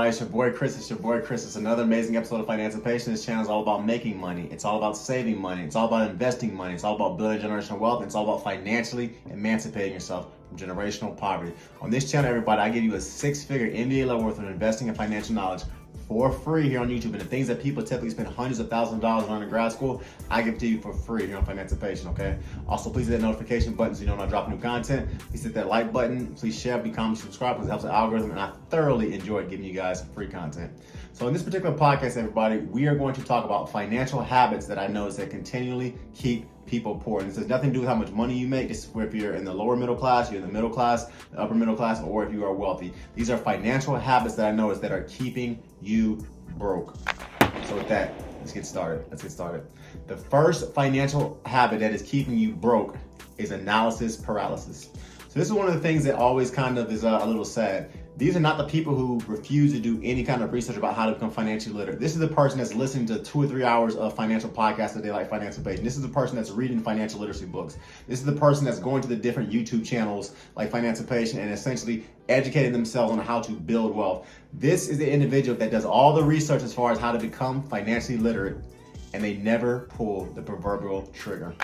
everybody? It's your boy Chris. It's another amazing episode of Financipation. This channel is all about making money. It's all about saving money. It's all about investing money. It's all about building generational wealth. And it's all about financially emancipating yourself from generational poverty. On this channel, everybody, I give you a six-figure MBA level worth of investing and financial knowledge for free here on YouTube. And the things that people typically spend hundreds of thousands of dollars on in grad school, I give to you for free here on Financipation, okay? Also, please hit that notification button so you know when I drop new content. Please hit that like button. Please share, be comment, subscribe, because it helps the algorithm. And I thoroughly enjoy giving you guys free content. So in this particular podcast, everybody, we are going to talk about financial habits that I notice that continually keep people poor. And this has nothing to do with how much money you make. This is if you're in the lower middle class, you're in the middle class, the upper middle class, or if you are wealthy. These are financial habits that I notice that are keeping you broke. So with that, let's get started. The first financial habit that is keeping you broke is analysis paralysis. So this is one of the things that always kind of is a little sad. These are not the people who refuse to do any kind of research about how to become financially literate. This is the person that's listening to 2 or 3 hours of financial podcasts a day like Financipation. This is the person that's reading financial literacy books. This is the person that's going to the different YouTube channels like Financipation and essentially educating themselves on how to build wealth. This is the individual that does all the research as far as how to become financially literate, and they never pull the proverbial trigger.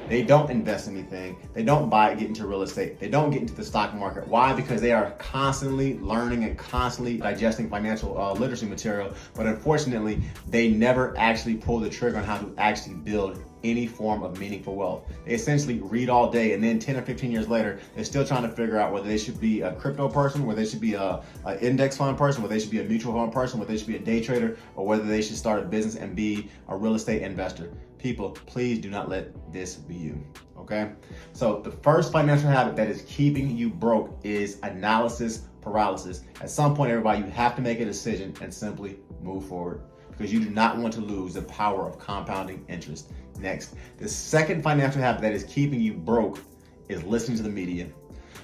They don't invest anything. They don't get into real estate. They don't get into the stock market. Why? Because they are constantly learning and constantly digesting financial literacy material. But unfortunately, they never actually pull the trigger on how to actually build any form of meaningful wealth. They essentially read all day, and then 10 or 15 years later, they're still trying to figure out whether they should be a crypto person, whether they should be an index fund person, whether they should be a mutual fund person, whether they should be a day trader, or whether they should start a business and be a real estate investor. People, please do not let this be you, okay? So the first financial habit that is keeping you broke is analysis paralysis. At some point, everybody, you have to make a decision and simply move forward, because you do not want to lose the power of compounding interest. Next, the second financial habit that is keeping you broke is listening to the media.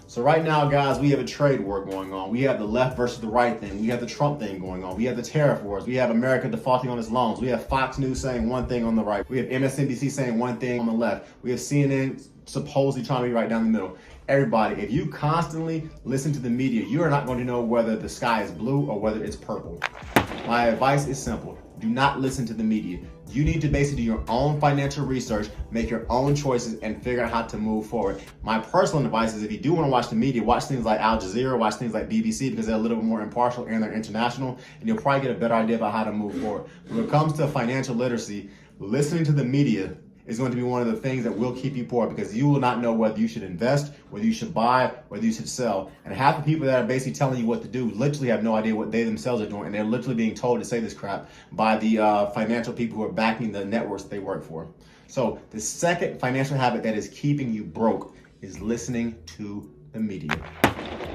So right now, guys, we have a trade war going on. We have the left versus the right thing. We have the Trump thing going on. We have the tariff wars. We have America defaulting on its loans. We have Fox News saying one thing on the right. We have MSNBC saying one thing on the left. We have CNN supposedly trying to be right down the middle. Everybody, if you constantly listen to the media, you are not going to know whether the sky is blue or whether it's purple. My advice is simple. Do not listen to the media. You need to basically do your own financial research, make your own choices, and figure out how to move forward. My personal advice is if you do want to watch the media, watch things like Al Jazeera, watch things like BBC, because they're a little bit more impartial and they're international, and you'll probably get a better idea about how to move forward. When it comes to financial literacy, listening to the media is going to be one of the things that will keep you poor, because you will not know whether you should invest, whether you should buy, whether you should sell. And half the people that are basically telling you what to do literally have no idea what they themselves are doing, and they're literally being told to say this crap by the financial people who are backing the networks they work for. So the second financial habit that is keeping you broke is listening to the media.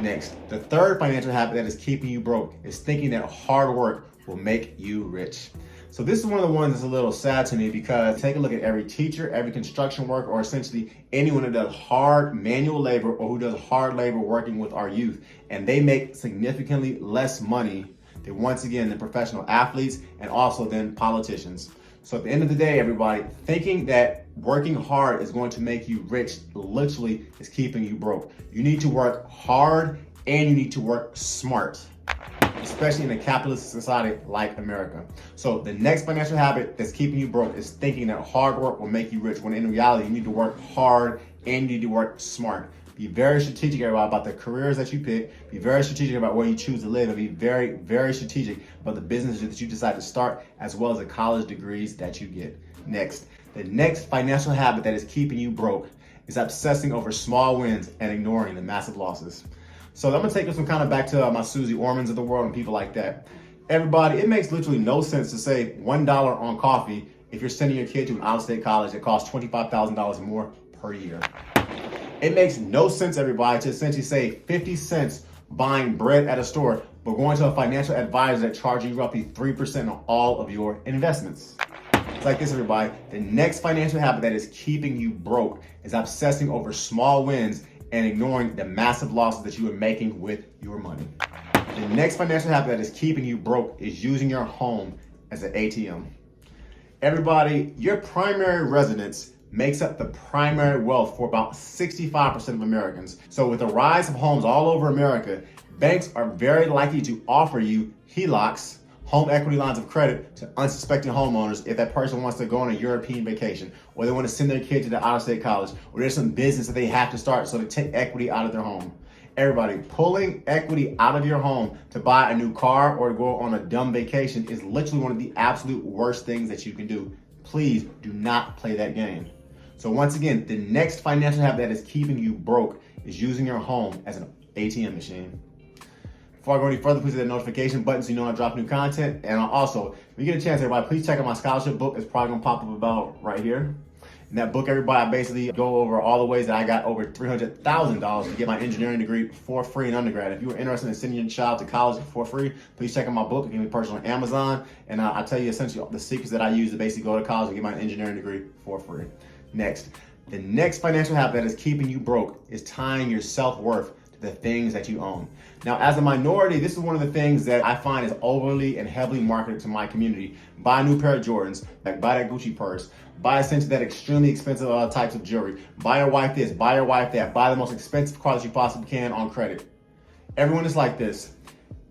Next, the third financial habit that is keeping you broke is thinking that hard work will make you rich. So this is one of the ones that's a little sad to me, because take a look at every teacher, every construction worker, or essentially anyone who does hard manual labor or who does hard labor working with our youth, and they make significantly less money than, once again, the professional athletes and also than politicians. So at the end of the day, everybody, thinking that working hard is going to make you rich literally is keeping you broke. You need to work hard and you need to work smart, especially in a capitalist society like America. So the next financial habit that's keeping you broke is thinking that hard work will make you rich, when in reality, you need to work hard and you need to work smart. Be very strategic about the careers that you pick. Be very strategic about where you choose to live, and be very, very strategic about the businesses that you decide to start, as well as the college degrees that you get. Next, the next financial habit that is keeping you broke is obsessing over small wins and ignoring the massive losses. So I'm gonna take this one kind of back to my Susie Ormans of the world and people like that. Everybody, it makes literally no sense to save $1 on coffee if you're sending your kid to an out-of-state college that costs $25,000 more per year. It makes no sense, everybody, to essentially save 50 cents buying bread at a store, but going to a financial advisor that charges you roughly 3% on all of your investments. It's like this, everybody. The next financial habit that is keeping you broke is obsessing over small wins and ignoring the massive losses that you are making with your money. The next financial habit that is keeping you broke is using your home as an ATM. Everybody, your primary residence makes up the primary wealth for about 65% of Americans. So with the rise of homes all over America, Banks are very likely to offer you HELOCs, home equity lines of credit, to unsuspecting homeowners if that person wants to go on a European vacation, or they want to send their kid to the out-of-state college, or there's some business that they have to start, so they take equity out of their home. Everybody, pulling equity out of your home to buy a new car or to go on a dumb vacation is literally one of the absolute worst things that you can do. Please do not play that game. So once again, the next financial habit that is keeping you broke is using your home as an ATM machine. Before I go any further, please hit that notification button so you know when I drop new content. And also, if you get a chance, everybody, please check out my scholarship book. It's probably gonna pop up about right here. In that book, everybody, I basically go over all the ways that I got over $300,000 to get my engineering degree for free in undergrad. If you are interested in sending your child to college for free, please check out my book. It can be purchased on Amazon. And I'll tell you essentially the secrets that I use to basically go to college and get my engineering degree for free. Next, the next financial habit that is keeping you broke is tying your self-worth to the things that you own. Now, as a minority, this is one of the things that I find is overly and heavily marketed to my community. Buy a new pair of Jordans, like buy that Gucci purse, buy essentially that extremely expensive types of jewelry, buy your wife this, buy your wife that, buy the most expensive car that you possibly can on credit. Everyone is like this.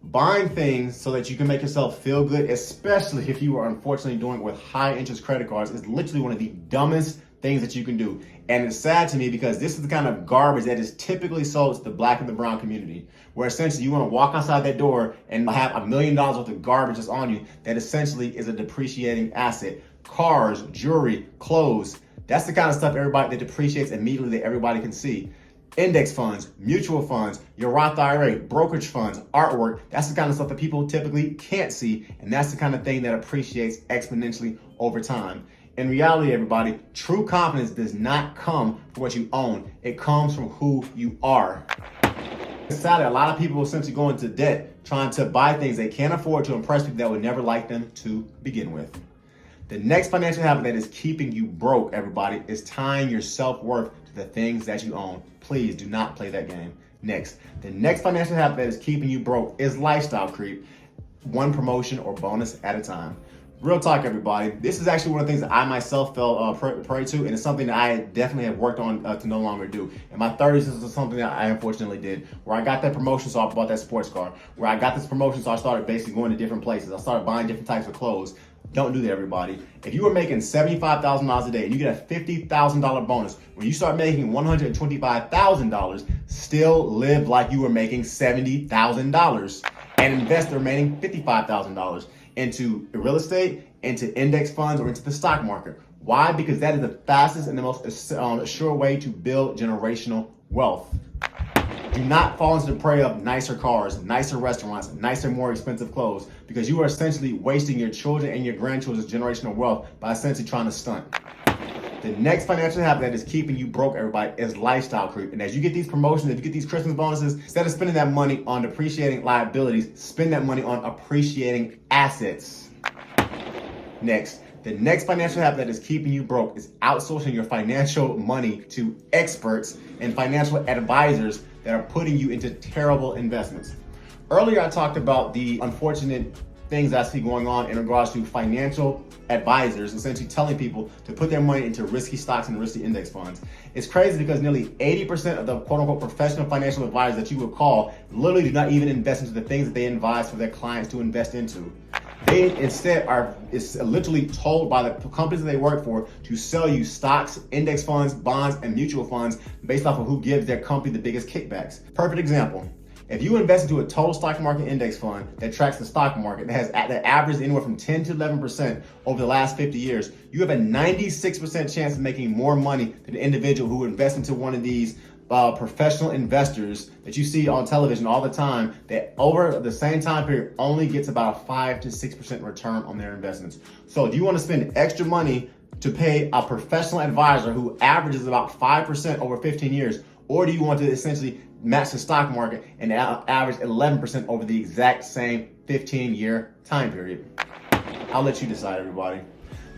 Buying things so that you can make yourself feel good, especially if you are unfortunately doing it with high interest credit cards, is literally one of the dumbest things that you can do. And it's sad to me because this is the kind of garbage that is typically sold to the black and the brown community, where essentially you want to walk outside that door and have $1 million worth of garbage that's on you that essentially is a depreciating asset. Cars, jewelry, clothes, that's the kind of stuff everybody that depreciates immediately that everybody can see. Index funds, mutual funds, your Roth IRA, brokerage funds, artwork, that's the kind of stuff that people typically can't see, and that's the kind of thing that appreciates exponentially over time. In reality, everybody, true confidence does not come from what you own. It comes from who you are. Sadly, a lot of people essentially go into debt trying to buy things they can't afford to impress people that would never like them to begin with. The next financial habit that is keeping you broke, everybody, is tying your self-worth to the things that you own. Please do not play that game. Next, the next financial habit that is keeping you broke is lifestyle creep. One promotion or bonus at a time. Real talk, everybody. This is actually one of the things that I myself fell prey to, and it's something that I definitely have worked on to no longer do. In my 30s, this is something that I unfortunately did, where I got that promotion, so I bought that sports car. Where I got this promotion, so I started basically going to different places. I started buying different types of clothes. Don't do that, everybody. If you are making $75,000 a day and you get a $50,000 bonus, when you start making $125,000, still live like you were making $70,000 and invest the remaining $55,000 into real estate, into index funds, or into the stock market. Why? Because that is the fastest and the most sure way to build generational wealth. Do not fall into the prey of nicer cars, nicer restaurants, nicer, more expensive clothes, because you are essentially wasting your children and your grandchildren's generational wealth by essentially trying to stunt. The next financial habit that is keeping you broke, everybody, is lifestyle creep. And as you get these promotions, if you get these Christmas bonuses, instead of spending that money on depreciating liabilities, spend that money on appreciating assets. Next, the next financial habit that is keeping you broke is outsourcing your financial money to experts and financial advisors that are putting you into terrible investments. Earlier, I talked about the unfortunate things I see going on in regards to financial advisors essentially telling people to put their money into risky stocks and risky index funds. It's crazy because nearly 80% of the quote-unquote professional financial advisors that you would call literally do not even invest into the things that they advise for their clients to invest into. They instead are literally told by the companies that they work for to sell you stocks, index funds, bonds, and mutual funds based off of who gives their company the biggest kickbacks. Perfect example. If you invest into a total stock market index fund that tracks the stock market, that averages anywhere from 10 to 11% over the last 50 years, you have a 96% chance of making more money than the individual who invests into one of these professional investors that you see on television all the time that over the same time period only gets about a 5 to 6% return on their investments. So do you want to spend extra money to pay a professional advisor who averages about 5% over 15 years? Or do you want to essentially match the stock market and average 11% over the exact same 15-year time period? I'll let you decide, everybody.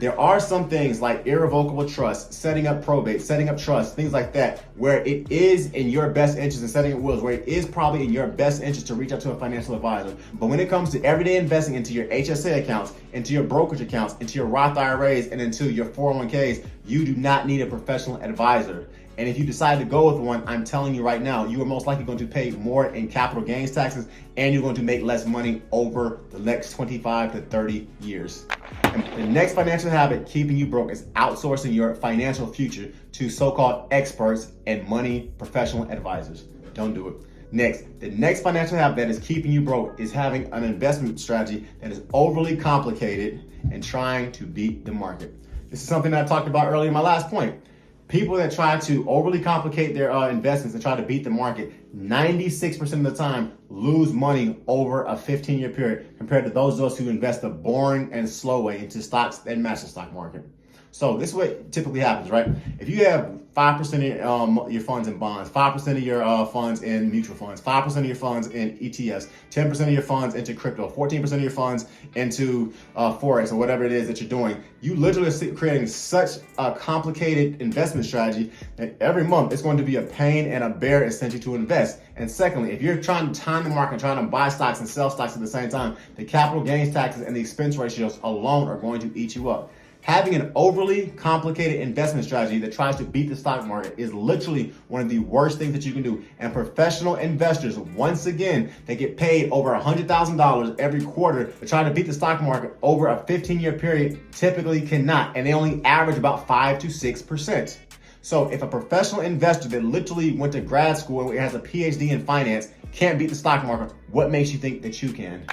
There are some things like irrevocable trust, setting up probate, setting up trust, things like that, where it is in your best interest in setting up wills, where it is probably in your best interest to reach out to a financial advisor. But when it comes to everyday investing into your HSA accounts, into your brokerage accounts, into your Roth IRAs, and into your 401ks, you do not need a professional advisor. And if you decide to go with one, I'm telling you right now, you are most likely going to pay more in capital gains taxes, and you're going to make less money over the next 25 to 30 years. And the next financial habit keeping you broke is outsourcing your financial future to so-called experts and money professional advisors. Don't do it. Next, the next financial habit that is keeping you broke is having an investment strategy that is overly complicated and trying to beat the market. This is something that I talked about earlier in my last point. People that try to overly complicate their investments and try to beat the market, 96% of the time lose money over a 15-year period compared to those of us who invest the boring and slow way into stocks that match the stock market. So this is what typically happens, right? If you have 5% of your funds in bonds, 5% of your funds in mutual funds, 5% of your funds in ETFs, 10% of your funds into crypto, 14% of your funds into Forex or whatever it is that you're doing, you literally are creating such a complicated investment strategy that every month it's going to be a pain and a bear essentially to invest. And secondly, if you're trying to time the market, trying to buy stocks and sell stocks at the same time, the capital gains taxes and the expense ratios alone are going to eat you up. Having an overly complicated investment strategy that tries to beat the stock market is literally one of the worst things that you can do. And professional investors, once again, they get paid over $100,000 every quarter to try to beat the stock market over a 15-year period, typically cannot. And they only average about 5 to 6%. So if a professional investor that literally went to grad school and has a PhD in finance can't beat the stock market, what makes you think that you can?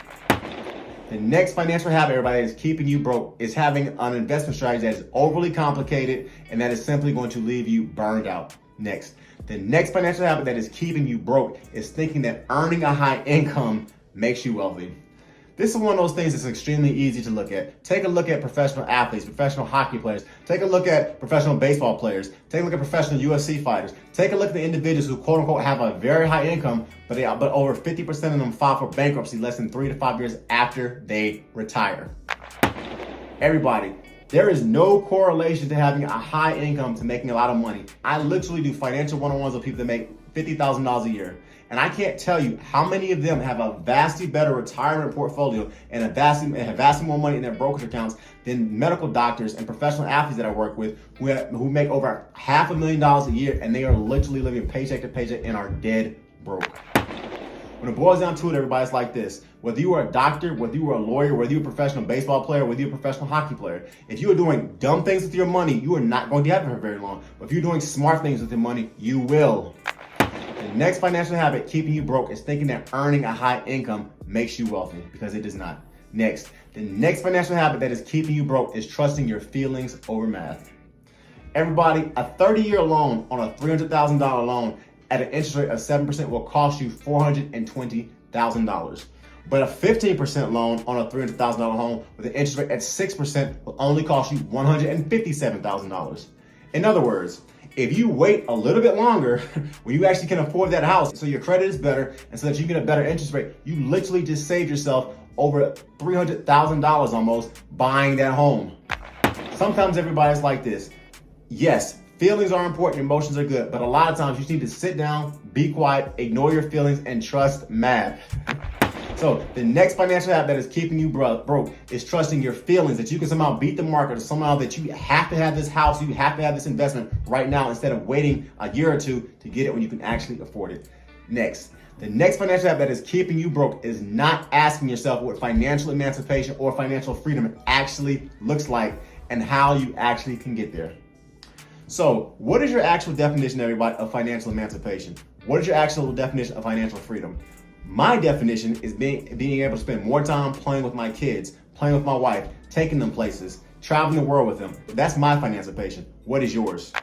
The next financial habit, everybody, that is keeping you broke is having an investment strategy that is overly complicated and that is simply going to leave you burned out. Next, the next financial habit that is keeping you broke is thinking that earning a high income makes you wealthy. This is one of those things that's extremely easy to look at. Take a look at professional athletes, professional hockey players. Take a look at professional baseball players. Take a look at professional UFC fighters. Take a look at the individuals who quote unquote have a very high income, but over 50% of them file for bankruptcy less than 3 to 5 years after they retire. Everybody, there is no correlation to having a high income to making a lot of money. I literally do financial one-on-ones with people that make $50,000 a year. And I can't tell you how many of them have a vastly better retirement portfolio and have vastly more money in their brokerage accounts than medical doctors and professional athletes that I work with who make over $500,000 a year, and they are literally living paycheck to paycheck and are dead broke. When it boils down to it, everybody's like this. Whether you are a doctor, whether you are a lawyer, whether you're a professional baseball player, whether you're a professional hockey player, if you are doing dumb things with your money, you are not going to have it for very long. But if you're doing smart things with your money, you will. The next financial habit keeping you broke is thinking that earning a high income makes you wealthy, because it does not. Next, the next financial habit that is keeping you broke is trusting your feelings over math. Everybody, a 30-year loan on a $300,000 loan at an interest rate of 7% will cost you $420,000. But a 15% loan on a $300,000 home with an interest rate at 6% will only cost you $157,000. In other words, if you wait a little bit longer, when you actually can afford that house, so your credit is better and so that you get a better interest rate, you literally just saved yourself over $300,000 almost buying that home. Sometimes everybody's like this. Yes, feelings are important, emotions are good, but a lot of times you just need to sit down, be quiet, ignore your feelings, and trust math. So the next financial habit that is keeping you broke is trusting your feelings that you can somehow beat the market, or somehow that you have to have this house, you have to have this investment right now instead of waiting a year or two to get it when you can actually afford it. Next, the next financial habit that is keeping you broke is not asking yourself what financial emancipation or financial freedom actually looks like and how you actually can get there. So what is your actual definition, everybody, of financial emancipation? What is your actual definition of financial freedom? My definition is being able to spend more time playing with my kids, playing with my wife, taking them places, traveling the world with them. That's my financipation. What is yours?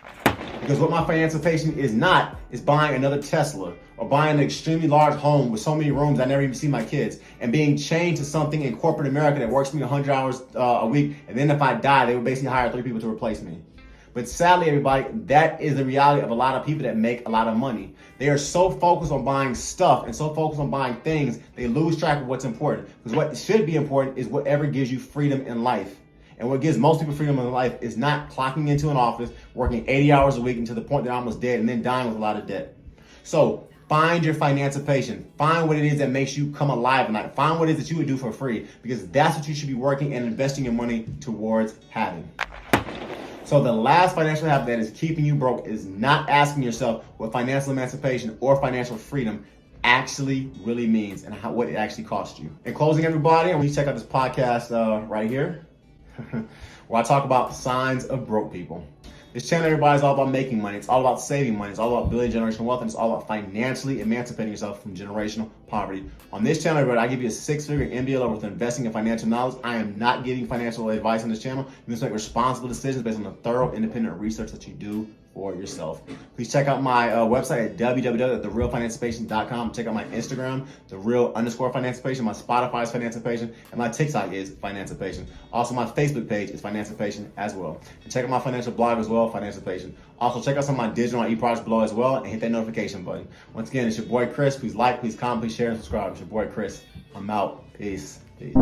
Because what my financipation is not is buying another Tesla or buying an extremely large home with so many rooms I never even see my kids, and being chained to something in corporate America that works for me 100 hours a week, and then if I die, they would basically hire 3 people to replace me. But sadly, everybody, that is the reality of a lot of people that make a lot of money. They are so focused on buying stuff and so focused on buying things, they lose track of what's important. Because what should be important is whatever gives you freedom in life. And what gives most people freedom in life is not clocking into an office, working 80 hours a week until the point they're almost dead, and then dying with a lot of debt. So find your financipation. Find what it is that makes you come alive at night. Find what it is that you would do for free, because that's what you should be working and investing your money towards having. So the last financial habit that is keeping you broke is not asking yourself what financial emancipation or financial freedom actually really means and what it actually costs you. In closing, everybody, I want you to check out this podcast right here where I talk about signs of broke people. This channel, everybody, is all about making money. It's all about saving money. It's all about building generational wealth, and it's all about financially emancipating yourself from generational poverty. On this channel, everybody, I give you a 6-figure MBA level with investing in financial knowledge. I am not giving financial advice on this channel. You must make responsible decisions based on the thorough, independent research that you do for yourself. Please check out my website at www.therealfinancipation.com. Check out my Instagram, @thereal_financipation. My Spotify is Financipation, and my TikTok is Financipation. Also, my Facebook page is Financipation as well. And check out my financial blog as well, Financipation. Also, check out some of my digital and e-products below as well, and hit that notification button. Once again, it's your boy Chris. Please like, please comment, please share, and subscribe. It's your boy Chris. I'm out. Peace. Peace.